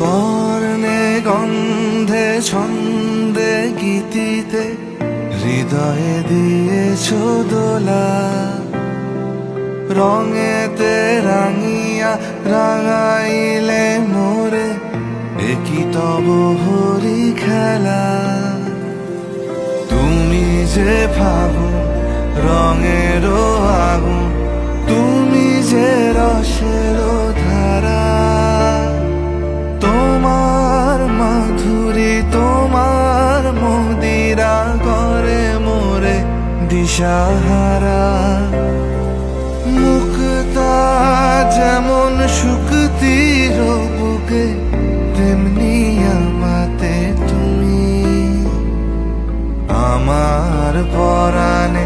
বর্ণে গন্ধে ছন্দে গীতিতে হৃদয়ে দিয়েছ দোলা, রঙেতে রাঙিয়া রাঙাইলে মোরে একই তব হরি খেলা। তুমি যে ফাগুন রঙেরও আগুন, তুমি যে রসেরও ধারা, তোমার মাধুরী তোমার মদিরা করে মোরে দিশাহারা। মুক্তা যেমন শুকতির বুকে, তেমনি আমাতে তুমি। আমার পরাণে